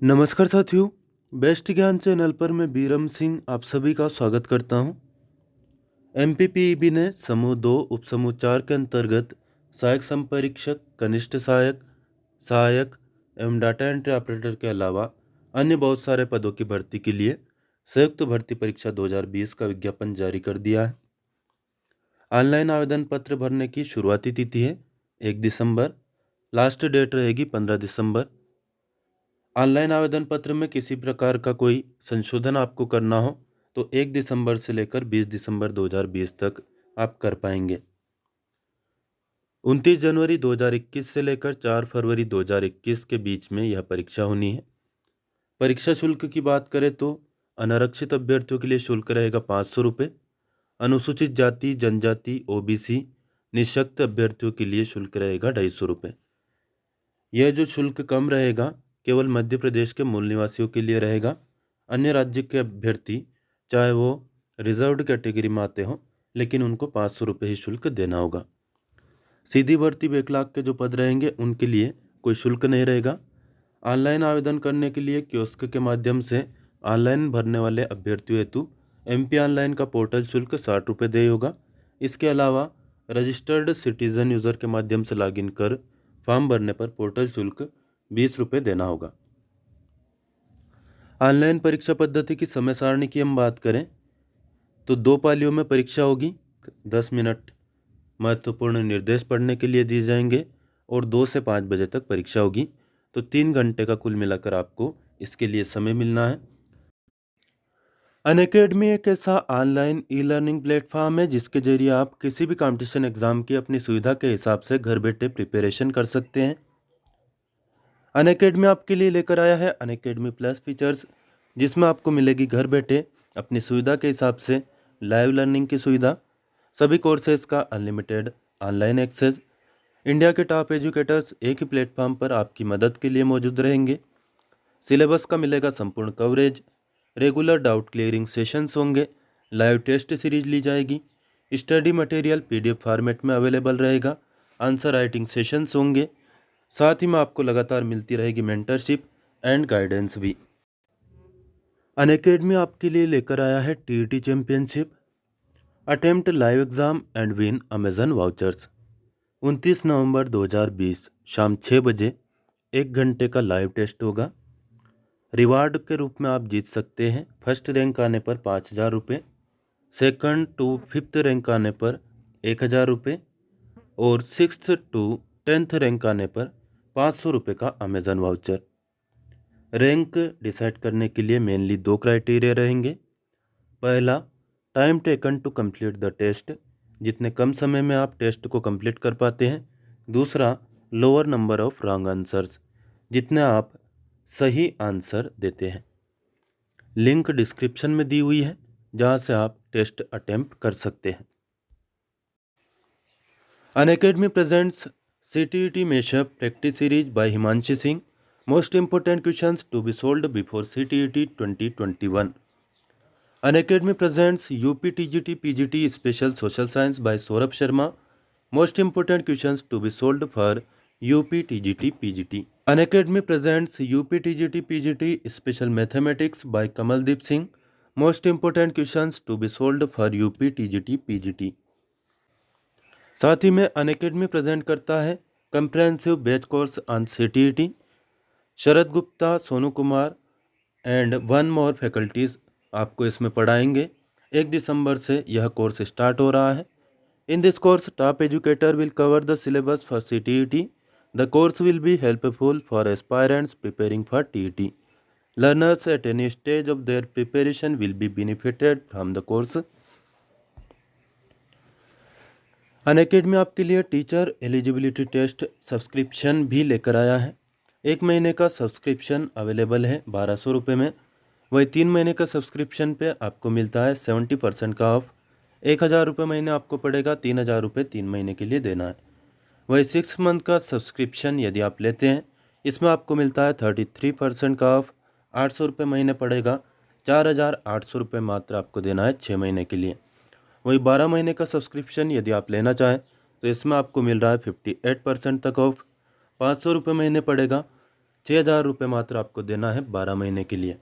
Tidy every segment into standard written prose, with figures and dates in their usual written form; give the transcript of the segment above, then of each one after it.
नमस्कार साथियों, बेस्ट ज्ञान चैनल पर मैं बीरम सिंह आप सभी का स्वागत करता हूं। एमपीपीईबी ने समूह 2 उपसमूह 4 के अंतर्गत सहायक संपरीक्षक, कनिष्ठ सहायक, सहायक एवं डाटा एंट्री ऑपरेटर के अलावा अन्य बहुत सारे पदों की भर्ती के लिए संयुक्त भर्ती परीक्षा 2020 का विज्ञापन जारी कर दिया है। ऑनलाइन आवेदन पत्र भरने की शुरुआती तिथि है 1 दिसंबर, लास्ट डेट रहेगी 15 दिसंबर। ऑनलाइन आवेदन पत्र में किसी प्रकार का कोई संशोधन आपको करना हो तो 1 दिसंबर से लेकर 20 दिसंबर 2020 तक आप कर पाएंगे। 29 जनवरी 2021 से लेकर 4 फरवरी 2021 के बीच में यह परीक्षा होनी है। परीक्षा शुल्क की बात करें तो अनारक्षित अभ्यर्थियों के लिए शुल्क रहेगा 500 रुपये, अनुसूचित जाति जनजाति ओबीसी निःशक्त अभ्यर्थियों के लिए शुल्क रहेगा 250 रुपये। यह जो शुल्क कम रहेगा केवल मध्य प्रदेश के मूल निवासियों के लिए रहेगा। अन्य राज्य के अभ्यर्थी चाहे वो रिजर्व्ड कैटेगरी में आते हों लेकिन उनको 500 रुपये ही शुल्क देना होगा। सीधी भर्ती बैकलॉग के जो पद रहेंगे उनके लिए कोई शुल्क नहीं रहेगा। ऑनलाइन आवेदन करने के लिए कियोस्क के माध्यम से ऑनलाइन भरने वाले अभ्यर्थियों हेतु एमपी ऑनलाइन का पोर्टल शुल्क 60 रुपये देय होगा। इसके अलावा रजिस्टर्ड सिटीजन यूज़र के माध्यम से लॉगिन कर फॉर्म भरने पर पोर्टल शुल्क 20 रुपये देना होगा। ऑनलाइन परीक्षा पद्धति की समय सारणी की हम बात करें तो 2 पालियों में परीक्षा होगी। 10 मिनट महत्वपूर्ण निर्देश पढ़ने के लिए दिए जाएंगे और 2 से 5 बजे तक परीक्षा होगी। तो 3 घंटे का कुल मिलाकर आपको इसके लिए समय मिलना है। अनअकैडमी एक ऐसा ऑनलाइन ई लर्निंग प्लेटफॉर्म है जिसके जरिए आप किसी भी कंपटीशन एग्जाम की अपनी सुविधा के हिसाब से घर बैठे प्रिपरेशन कर सकते हैं। अनअकैडमी आपके लिए लेकर आया है अनअकैडमी प्लस फीचर्स, जिसमें आपको मिलेगी घर बैठे अपनी सुविधा के हिसाब से लाइव लर्निंग की सुविधा, सभी कोर्सेज का अनलिमिटेड ऑनलाइन एक्सेस, इंडिया के टॉप एजुकेटर्स एक ही प्लेटफॉर्म पर आपकी मदद के लिए मौजूद रहेंगे, सिलेबस का मिलेगा संपूर्ण coverage, regular doubt clearing sessions होंगे, लाइव टेस्ट सीरीज ली जाएगी, स्टडी मटेरियल पीडीएफ फॉर्मेट में अवेलेबल रहेगा, आंसर राइटिंग सेशंस होंगे, साथ ही में आपको लगातार मिलती रहेगी मेंटरशिप एंड गाइडेंस भी। अनअकैडमी आपके लिए लेकर आया है TET championship, attempt live exam and win Amazon vouchers. 29 नवंबर 2020 शाम 6 बजे 1 घंटे का लाइव टेस्ट होगा। रिवार्ड के रूप में आप जीत सकते हैं फर्स्ट रैंक आने पर 5,000 रुपये, सेकंड टू फिफ्थ रैंक आने पर 1,000 रुपये और 6th टू 10th रैंक आने पर 500 रुपये का अमेजन वाउचर। रैंक डिसाइड करने के लिए मेनली 2 क्राइटेरिया रहेंगे। पहला, time taken to complete the test, जितने कम समय में आप टेस्ट को कंप्लीट कर पाते हैं। दूसरा, lower number of wrong answers, जितने आप सही आंसर देते हैं। लिंक डिस्क्रिप्शन में दी हुई है जहां से आप टेस्ट अटेम्प्ट कर सकते हैं। Unacademy presents CTET Meshup Practice Series by Himanshi Singh. Most important questions to be solved before CTET 2021. Unacademy presents UPTGT PGT Special Social Science by Saurabh Sharma. Most important questions to be solved for UPTGT PGT. Unacademy presents UPTGT PGT Special Mathematics by Kamaldeep Singh. Most important questions to be solved for UPTGT PGT. साथ ही में Unacademy present करता है comprehensive batch course on CTET। Sharad Gupta, Sonu Kumar and 1 more faculties आपको इसमें पढ़ाएंगे। 1 दिसंबर से यह course start हो रहा है। In this course top educator will cover the syllabus for CTET. The course will be helpful for aspirants preparing for TET. Learners at any stage of their preparation will be benefited from the course. Unacademy आपके लिए teacher eligibility test subscription भी लेकर आया है। 1 महीने का subscription available है 1200 रुपये में। वही 3 महीने का सब्सक्रिप्शन पे आपको मिलता है 70% का ऑफ। 1,000 रुपये महीने आपको पड़ेगा, 3,000 रुपये 3 महीने के लिए देना है। वही 6 मंथ का सब्सक्रिप्शन यदि आप लेते हैं इसमें आपको मिलता है 33% का ऑफ। 800 रुपये महीने पड़ेगा, 4,800 रुपये मात्र आपको देना है 6 महीने के लिए। वही 12 महीने का सब्सक्रिप्शन यदि आप लेना चाहें तो इसमें आपको मिल रहा है 58% तक ऑफ। 500 रुपये महीने पड़ेगा, 6,000 रुपये मात्र आपको देना है 12 महीने के लिए।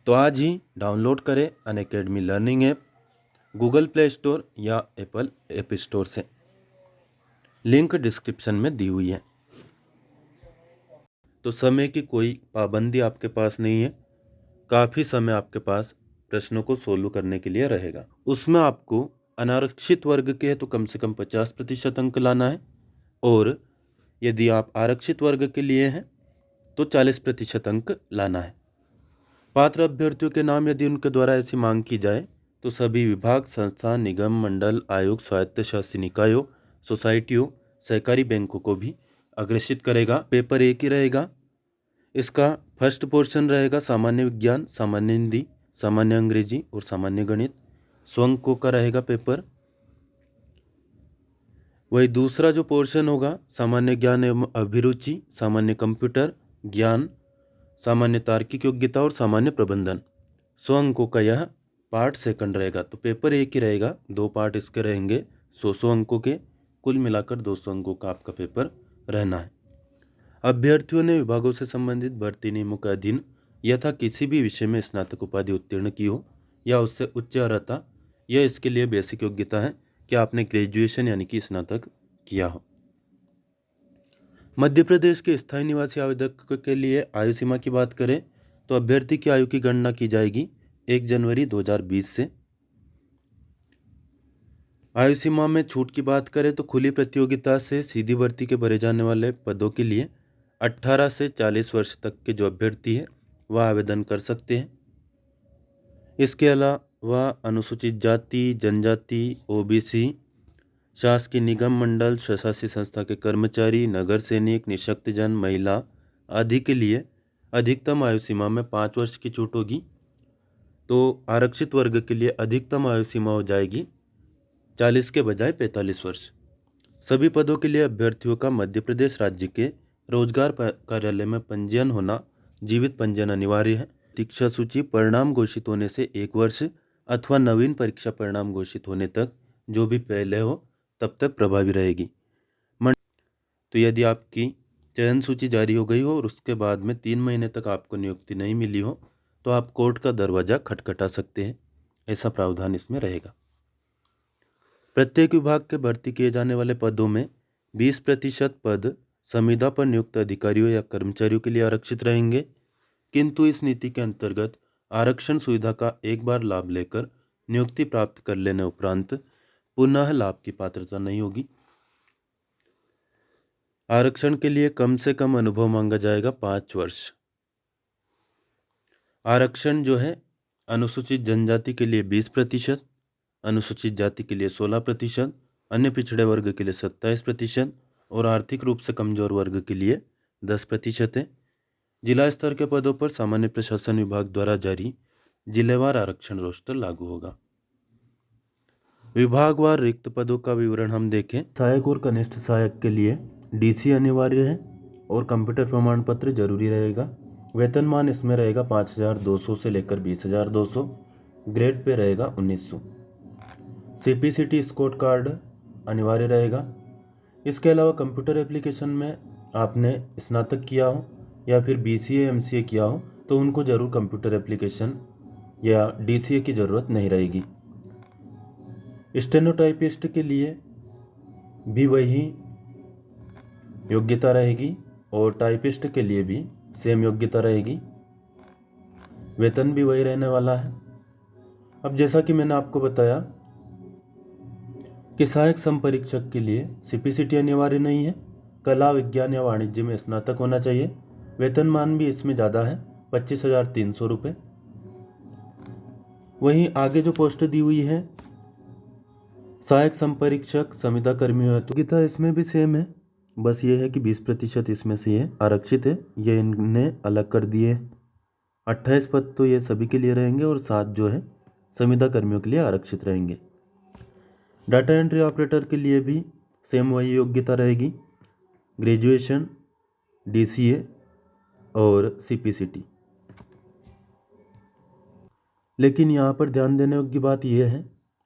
तो आज ही डाउनलोड करें Unacademy learning app Google play store या एप्पल ऐप स्टोर से। लिंक डिस्क्रिप्शन में दी हुई है। तो समय की कोई पाबंदी आपके पास नहीं है, काफ़ी समय आपके पास प्रश्नों को सोल्व करने के लिए रहेगा। उसमें आपको अनारक्षित वर्ग के हैं तो कम से कम 50% अंक लाना है, और यदि आप आरक्षित वर्ग के लिए हैं तो 40% अंक लाना है। पात्र अभ्यर्थियों के नाम यदि उनके द्वारा ऐसी मांग की जाए तो सभी विभाग, संस्थान, निगम, मंडल, आयोग, स्वायत्त शासी निकायों, सोसाइटियों, सहकारी बैंकों को भी अग्रेषित करेगा। पेपर एक ही रहेगा। इसका फर्स्ट पोर्शन रहेगा सामान्य विज्ञान, सामान्य हिंदी, सामान्य अंग्रेजी और सामान्य गणित। 100 अंकों का रहेगा पेपर। वही दूसरा जो पोर्शन होगा सामान्य ज्ञान एवं अभिरुचि, सामान्य कंप्यूटर ज्ञान, सामान्य तार्किक योग्यता और सामान्य प्रबंधन। 100 अंकों का यह पार्ट सेकंड रहेगा। तो पेपर एक ही रहेगा, 2 पार्ट इसके रहेंगे 100 अंकों के। कुल मिलाकर 200 अंकों का आपका पेपर रहना है। अभ्यर्थियों ने विभागों से संबंधित भर्ती नियमों के अधीन यथा किसी भी विषय में स्नातक उपाधि उत्तीर्ण की हो या उससे उच्च अर्हता, यह इसके लिए बेसिक योग्यता है कि आपने ग्रेजुएशन यानी कि स्नातक किया हो। मध्य प्रदेश के स्थायी निवासी आवेदक के लिए आयु सीमा की बात करें तो अभ्यर्थी की आयु की गणना की जाएगी 1 जनवरी 2020 से। आयु सीमा में छूट की बात करें तो खुली प्रतियोगिता से सीधी भर्ती के भरे जाने वाले पदों के लिए 18 से 40 वर्ष तक के जो अभ्यर्थी है वह आवेदन कर सकते हैं। इसके अलावा अनुसूचित जाति, जनजाति, ओबीसी, शासकीय निगम, मंडल, स्वशासी संस्था के कर्मचारी, नगर सैनिक, निःशक्तजन, महिला आदि के लिए अधिकतम आयु सीमा में 5 वर्ष की छूट होगी। तो आरक्षित वर्ग के लिए अधिकतम आयु सीमा हो जाएगी 40 के बजाय 45 वर्ष। सभी पदों के लिए अभ्यर्थियों का मध्य प्रदेश राज्य के रोजगार कार्यालय में पंजीयन होना, जीवित पंजीयन अनिवार्य है। परीक्षा सूची परिणाम घोषित होने से 1 वर्ष अथवा नवीन परीक्षा परिणाम घोषित होने तक जो भी पहले हो तब तक प्रभावी रहेगी। तो यदि आपकी चयन सूची जारी हो गई हो और उसके बाद में 3 महीने तक आपको नियुक्ति नहीं मिली हो तो आप कोर्ट का दरवाज़ा खटखटा सकते हैं, ऐसा प्रावधान इसमें रहेगा। प्रत्येक विभाग के भर्ती किए जाने वाले पदों में 20% पद संविदा पर नियुक्त अधिकारियों या कर्मचारियों के लिए आरक्षित रहेंगे, किंतु इस नीति के अंतर्गत आरक्षण सुविधा का एक बार लाभ लेकर नियुक्ति प्राप्त कर लेने उपरांत पुनः लाभ की पात्रता नहीं होगी। आरक्षण के लिए कम से कम अनुभव मांगा जाएगा 5 वर्ष। आरक्षण जो है अनुसूचित जनजाति के लिए 20%, अनुसूचित जाति के लिए 16%, अन्य पिछड़े वर्ग के लिए 27% और आर्थिक रूप से कमजोर वर्ग के लिए 10% है। जिला स्तर के पदों पर सामान्य प्रशासन विभाग द्वारा जारी जिलेवार आरक्षण रोस्टर लागू होगा। विभागवार रिक्त पदों का विवरण हम देखें। सहायक और कनिष्ठ सहायक के लिए डीसी अनिवार्य है और कंप्यूटर प्रमाण पत्र जरूरी रहेगा। वेतनमान इसमें रहेगा 5,200 से लेकर 20,200। ग्रेड पे रहेगा 1900। CPCT स्कोर कार्ड अनिवार्य रहेगा। इसके अलावा कंप्यूटर एप्लीकेशन में आपने स्नातक किया हो या फिर BCA MCA किया हो तो उनको ज़रूर कंप्यूटर एप्लीकेशन या DCA की ज़रूरत नहीं रहेगी। स्टेनोटाइपिस्ट के लिए भी वही योग्यता रहेगी और टाइपिस्ट के लिए भी सेम योग्यता रहेगी। वेतन भी वही रहने वाला है। अब जैसा कि मैंने आपको बताया कि सहायक संपरीक्षक के लिए CPCT अनिवार्य नहीं है। कला, विज्ञान या वाणिज्य में स्नातक होना चाहिए। वेतनमान भी इसमें ज़्यादा है, 25,300 रुपये। वहीं आगे जो पोस्ट दी हुई है सहायक संपरीक्षक संविदा कर्मियों हेतु योग्यता इसमें भी सेम है, बस ये है कि 20% इसमें से ये आरक्षित है, ये इनने अलग कर दिए। 28 पद तो ये सभी के लिए रहेंगे और 7 जो है संविदा कर्मियों के लिए आरक्षित रहेंगे। डाटा एंट्री ऑपरेटर के लिए भी सेम वही योग्यता रहेगी, ग्रेजुएशन, DCA और CPCT। लेकिन यहाँ पर ध्यान देने योग्य बात यह है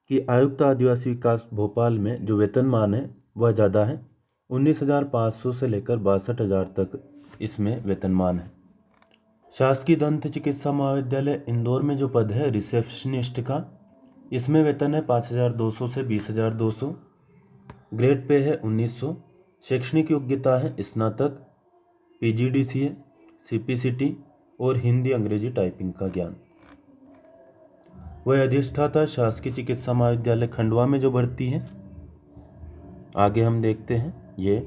कि आयुक्त आदिवासी विकास भोपाल में जो वेतनमान है वह ज़्यादा है, 19,500 से लेकर 62,000 तक इसमें वेतनमान है। शासकीय दंत चिकित्सा महाविद्यालय इंदौर में जो पद है रिसेप्शनिस्ट का, इसमें वेतन है 5,200 से 20,200। ग्रेड पे है 1,900। शैक्षणिक योग्यता है स्नातक, PGDCA, CPCT और हिंदी अंग्रेजी टाइपिंग का ज्ञान। वह अधिष्ठाता शासकीय चिकित्सा महाविद्यालय खंडवा में जो भर्ती है, आगे हम देखते हैं। ये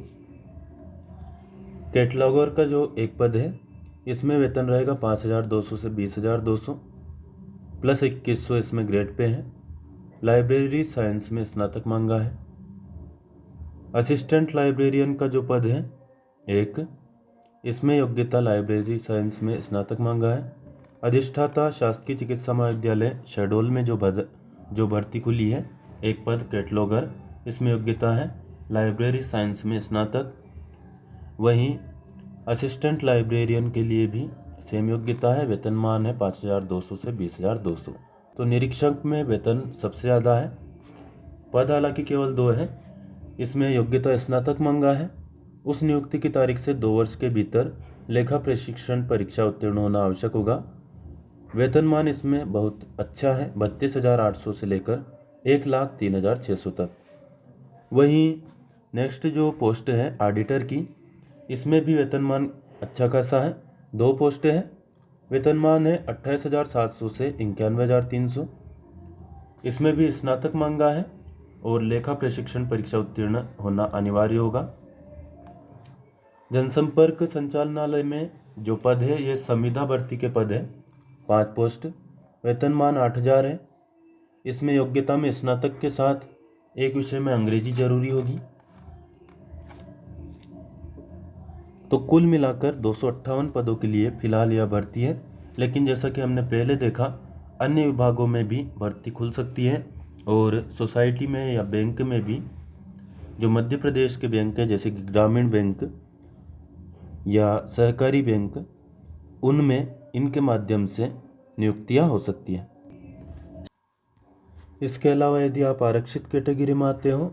कैटलॉगर का जो एक पद है, इसमें वेतन रहेगा 5,200 से 20,200 प्लस 2,100 इसमें ग्रेड पे है। लाइब्रेरी साइंस में स्नातक मांगा है। असिस्टेंट लाइब्रेरियन का जो पद है एक, इसमें योग्यता लाइब्रेरी साइंस में स्नातक मांगा है। अधिष्ठाता शासकीय चिकित्सा महाविद्यालय शहडोल में जो भर्ती खुली है एक पद कैटलॉगर, इसमें योग्यता है लाइब्रेरी साइंस में स्नातक। वहीं असिस्टेंट लाइब्रेरियन के लिए भी सेम योग्यता है, वेतनमान है 5,200 से 20,200। तो निरीक्षक में वेतन सबसे ज़्यादा है। पद हालांकि केवल 2 है, इसमें योग्यता स्नातक मांगा है। उस नियुक्ति की तारीख से 2 वर्ष के भीतर लेखा प्रशिक्षण परीक्षा उत्तीर्ण होना आवश्यक होगा। वेतनमान इसमें बहुत अच्छा है, 32,800 से लेकर 1,03,600 तक। वहीं नेक्स्ट जो पोस्ट है ऑडिटर की, इसमें भी वेतनमान अच्छा खासा है। 2 पोस्टें हैं, वेतनमान है 28,700 से 91,300। इसमें भी स्नातक मांगा है और लेखा प्रशिक्षण परीक्षा उत्तीर्ण होना अनिवार्य होगा। जनसंपर्क संचालनालय में जो पद है ये संविदा भर्ती के पद है, 5 पोस्ट, वेतनमान 8,000 है। इसमें योग्यता में स्नातक के साथ एक विषय में अंग्रेजी जरूरी होगी। तो कुल मिलाकर 258 पदों के लिए फिलहाल यह भर्ती है, लेकिन जैसा कि हमने पहले देखा अन्य विभागों में भी भर्ती खुल सकती है और सोसाइटी में या बैंक में भी, जो मध्य प्रदेश के बैंक है जैसे कि ग्रामीण बैंक या सहकारी बैंक, उनमें इनके माध्यम से नियुक्तियां हो सकती हैं। इसके अलावा यदि आप आरक्षित कैटेगरी में आते हो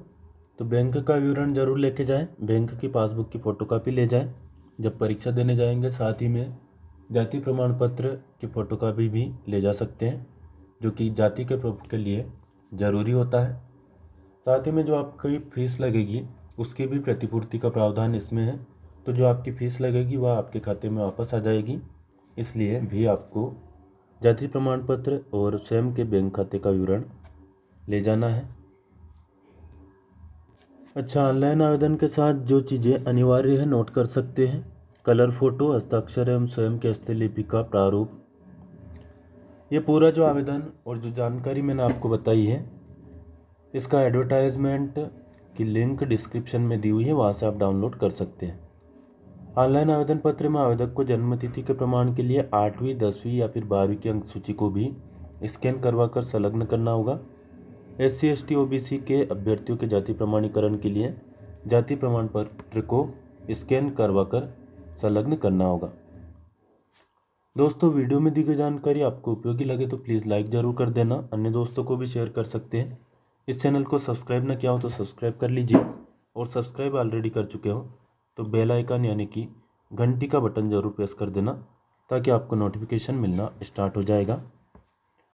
तो बैंक का विवरण जरूर लेके जाएं, बैंक की पासबुक की फ़ोटोकॉपी ले जाएं जब परीक्षा देने जाएंगे। साथ ही में जाति प्रमाण पत्र की फ़ोटोकॉपी भी ले जा सकते हैं, जो कि जाति के प्रूफ के लिए ज़रूरी होता है। साथ ही में जो आपकी फ़ीस लगेगी उसकी भी प्रतिपूर्ति का प्रावधान इसमें है, तो जो आपकी फ़ीस लगेगी वह आपके खाते में वापस आ जाएगी, इसलिए भी आपको जाति प्रमाण पत्र और स्वयं के बैंक खाते का विवरण ले जाना है। अच्छा, ऑनलाइन आवेदन के साथ जो चीज़ें अनिवार्य है नोट कर सकते हैं। कलर फोटो, हस्ताक्षर एवं स्वयं के हस्तलिपि का प्रारूप। ये पूरा जो आवेदन और जो जानकारी मैंने आपको बताई है, इसका एडवर्टाइजमेंट की लिंक डिस्क्रिप्शन में दी हुई है, वहाँ से आप डाउनलोड कर सकते हैं। ऑनलाइन आवेदन पत्र में आवेदक को जन्मतिथि के प्रमाण के लिए 8वीं, 10वीं या फिर 12वीं की अंक सूची को भी स्कैन करवा कर संलग्न करना होगा। SC, ST, OBC के अभ्यर्थियों के जाति प्रमाणीकरण के लिए जाति प्रमाण पत्र को स्कैन करवाकर संलग्न करना होगा। दोस्तों, वीडियो में दी गई जानकारी आपको उपयोगी लगे तो प्लीज़ लाइक ज़रूर कर देना, अन्य दोस्तों को भी शेयर कर सकते हैं। इस चैनल को सब्सक्राइब न किया हो तो सब्सक्राइब कर लीजिए, और सब्सक्राइब ऑलरेडी कर चुके हो तो बेल आइकन यानी कि घंटी का बटन ज़रूर प्रेस कर देना, ताकि आपको नोटिफिकेशन मिलना स्टार्ट हो जाएगा।